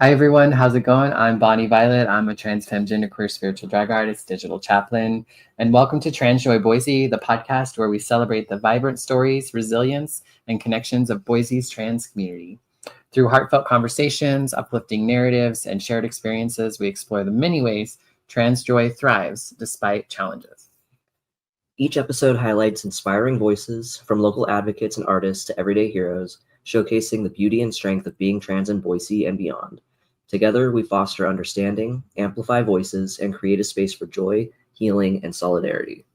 Hi everyone, how's it going? I'm Bonnie Violet. I'm a trans gender queer spiritual drag artist, digital chaplain, and welcome to Trans Joy Boise, the podcast where we celebrate the vibrant stories, resilience, and connections of Boise's trans community. Through heartfelt conversations, uplifting narratives, and shared experiences, we explore the many ways trans joy thrives despite challenges. Each episode highlights inspiring voices from local advocates and artists to everyday heroes, showcasing the beauty and strength of being trans in Boise and beyond. Together, we foster understanding, amplify voices, and create a space for joy, healing, and solidarity.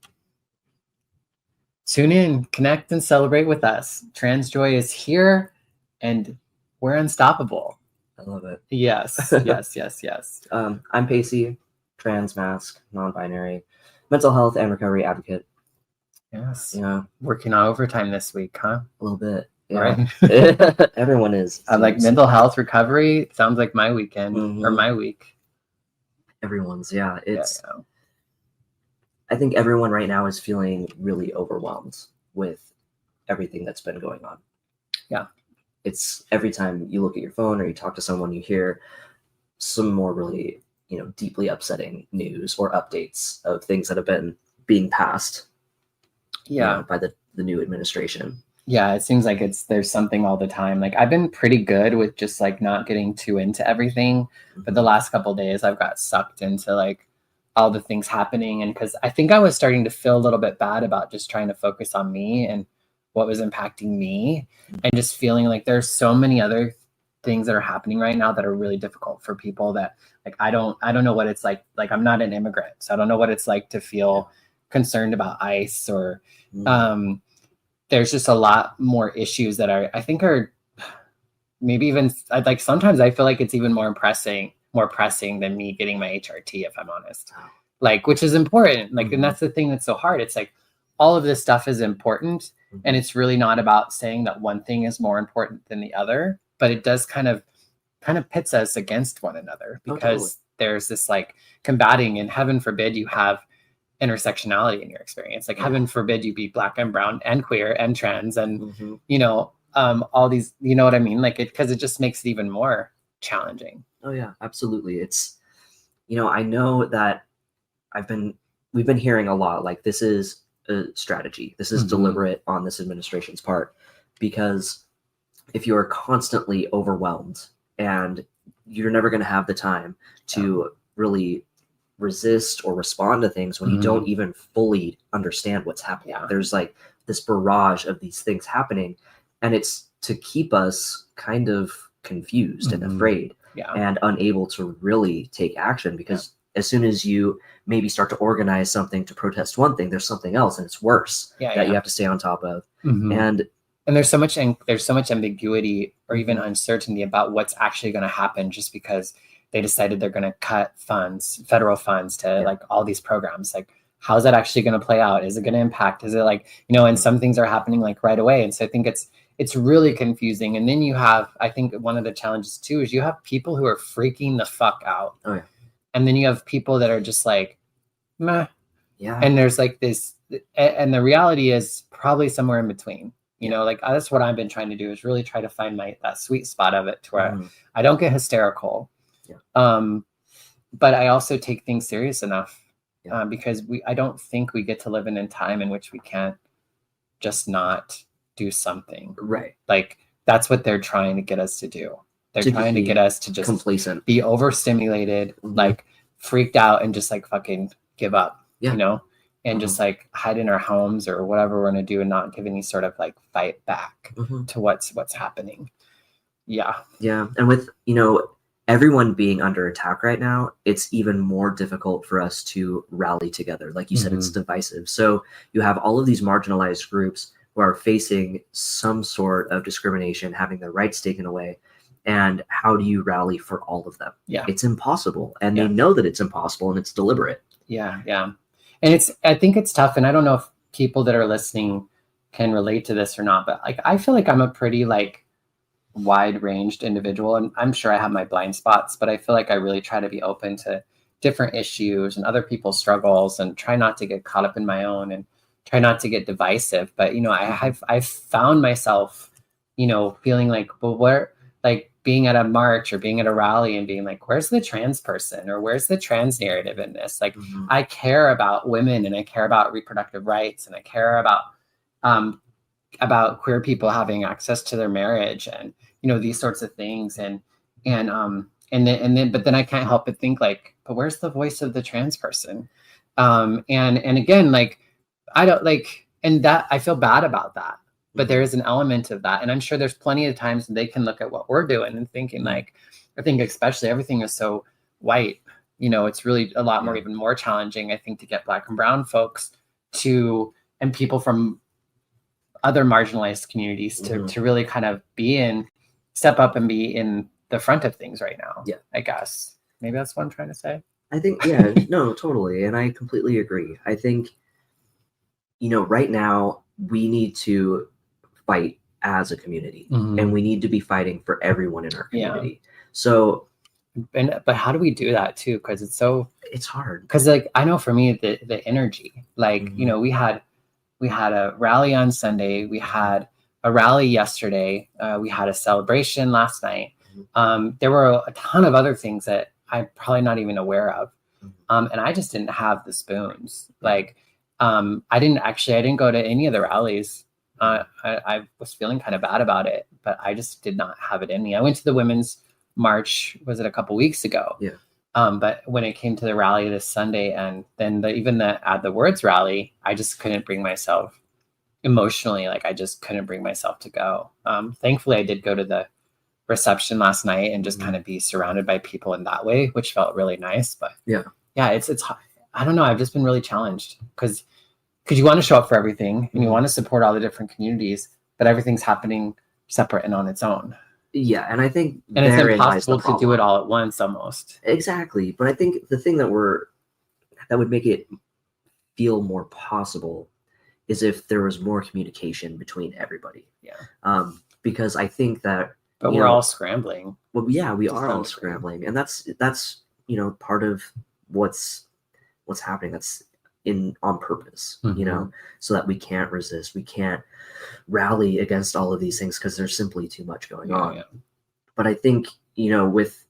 Tune in, connect, and celebrate with us. Trans joy is here, and we're unstoppable. I love it. Yes, yes. I'm Pacey, trans, mask, non-binary, mental health and recovery advocate. Yes. Yeah. Working on overtime this week, huh? A little bit. Yeah. Right. Everyone is. Like mental health recovery sounds like my weekend or my week. Everyone's, yeah. I think everyone right now is feeling really overwhelmed with everything that's been going on. Yeah. It's every time you look at your phone or you talk to someone, you hear some more really, deeply upsetting news or updates of things that have been being passed. Yeah. By the new administration. Yeah, it seems like there's something all the time. Like I've been pretty good with just like not getting too into everything, but the last couple of days I've got sucked into like all the things happening, and because I think I was starting to feel a little bit bad about just trying to focus on me and what was impacting me, and just feeling like there's so many other things that are happening right now that are really difficult for people that like I don't know what it's like. Like I'm not an immigrant, so I don't know what it's like to feel concerned about ICE or there's just a lot more issues that I think are maybe even like sometimes I feel like it's even more pressing than me getting my HRT, if I'm honest. Like, which is important. Like, and that's the thing that's so hard. It's like all of this stuff is important, and it's really not about saying that one thing is more important than the other, but it does kind of pits us against one another because there's this like combating, and heaven forbid you have intersectionality in your experience. Like heaven forbid you be Black and brown and queer and trans and all these, you know what I mean? Like because it just makes it even more challenging. Oh yeah, absolutely. It's I know that we've been hearing a lot like this is a strategy. This is deliberate on this administration's part, because if you are constantly overwhelmed and you're never going to have the time to really resist or respond to things when you don't even fully understand what's happening. There's like this barrage of these things happening, and it's to keep us kind of confused and afraid and unable to really take action, because as soon as you maybe start to organize something to protest one thing, there's something else and it's worse you have to stay on top of. And there's so much ambiguity or even uncertainty about what's actually going to happen just because they decided they're going to cut federal funds to like all these programs. Like, how's that actually going to play out? Is it going to impact? Is it like, and some things are happening like right away. And so I think it's really confusing. And then you have, I think one of the challenges too, is you have people who are freaking the fuck out. Oh, yeah. And then you have people that are just like, meh. Yeah. And there's like this, and the reality is probably somewhere in between. Like that's what I've been trying to do, is really try to find that sweet spot of it to where I don't get hysterical. But I also take things serious enough because I don't think we get to live in a time in which we can't just not do something. Right. Like that's what they're trying to get us to do. They're trying to get us to just complacent, be overstimulated, like freaked out, and just like fucking give up, and just like hide in our homes or whatever we're going to do and not give any sort of like fight back to what's happening. Yeah. Yeah. And with, everyone being under attack right now, it's even more difficult for us to rally together. Like you said, it's divisive. So you have all of these marginalized groups who are facing some sort of discrimination, having their rights taken away. And how do you rally for all of them? Yeah. It's impossible. And they know that it's impossible, and it's deliberate. Yeah. Yeah. And I think it's tough. And I don't know if people that are listening can relate to this or not, but like, I feel like I'm a pretty like wide-ranged individual, and I'm sure I have my blind spots, but I feel like I really try to be open to different issues and other people's struggles, and try not to get caught up in my own, and try not to get divisive. But I've found myself feeling like, well, where, like, being at a march or being at a rally and being like, where's the trans person, or where's the trans narrative in this? Like, I care about women, and I care about reproductive rights, and I care about queer people having access to their marriage, and these sorts of things. And then but then I can't help but think like, but where's the voice of the trans person? And again, like, I don't like, and that I feel bad about that. But there is an element of that. And I'm sure there's plenty of times they can look at what we're doing and thinking like, I think especially everything is so white, it's really a lot more, even more challenging, I think, to get Black and brown folks and people from other marginalized communities to really kind of step up and be in the front of things right now. Yeah, I guess maybe that's what I'm trying to say. I think, no, totally. And I completely agree. I think, right now we need to fight as a community, and we need to be fighting for everyone in our community. So, but how do we do that too? Because it's hard. Because like, I know for me, the energy, like, we had a rally on Sunday, we had a rally yesterday, we had a celebration last night. There were a ton of other things that I'm probably not even aware of. And I just didn't have the spoons. Like, I didn't go to any of the rallies. I was feeling kind of bad about it, but I just did not have it in me. I went to the women's march, was it a couple weeks ago? Yeah. But when it came to the rally this Sunday, and then even the Add the Words rally, I just couldn't bring myself emotionally. Like, I just couldn't bring myself to go. Thankfully, I did go to the reception last night and just kind of be surrounded by people in that way, which felt really nice. But yeah, it's I don't know. I've just been really challenged because you want to show up for everything and you want to support all the different communities, but everything's happening separate and on its own. Yeah, and I think it's impossible to do it all at once, almost. Exactly, but I think the thing that would make it feel more possible is if there was more communication between everybody. Yeah. Because I think that. But we're all scrambling. Well, yeah, we are all scrambling, and that's part of what's happening. That's on purpose, so that we can't resist, we can't rally against all of these things because there's simply too much going on. Yeah. But I think with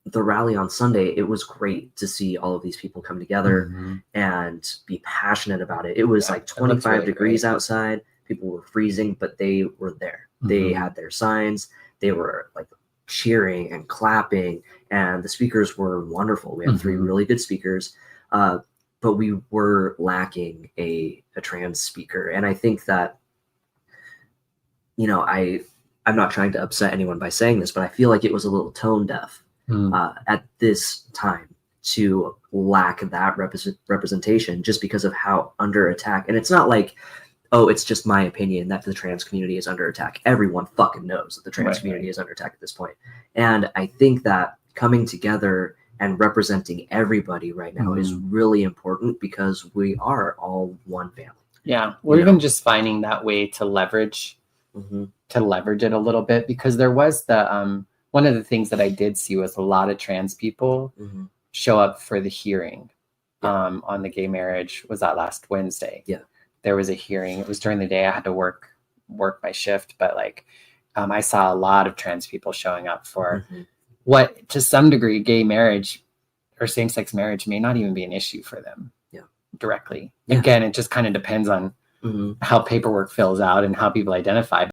the rally on Sunday, it was great to see all of these people come together and be passionate about it. It was like 25 really degrees outside. People were freezing, but they were there. They had their signs. They were like cheering and clapping, and the speakers were wonderful. We had 3 really good speakers. But we were lacking a trans speaker. And I think that, I'm not trying to upset anyone by saying this, but I feel like it was a little tone deaf at this time to lack that representation just because of how under attack. And it's not like, oh, it's just my opinion that the trans community is under attack. Everyone fucking knows that the trans community is under attack at this point. And I think that coming together and representing everybody right now is really important because we are all one family. Yeah. Or even just finding that way to leverage it a little bit, because there was one of the things that I did see was a lot of trans people show up for the hearing on the gay marriage. Was that last Wednesday? Yeah. There was a hearing. It was during the day. I had to work my shift, but like I saw a lot of trans people showing up for what, to some degree, gay marriage or same-sex marriage may not even be an issue for them directly. Again, it just kind of depends on how paperwork fills out and how people identify.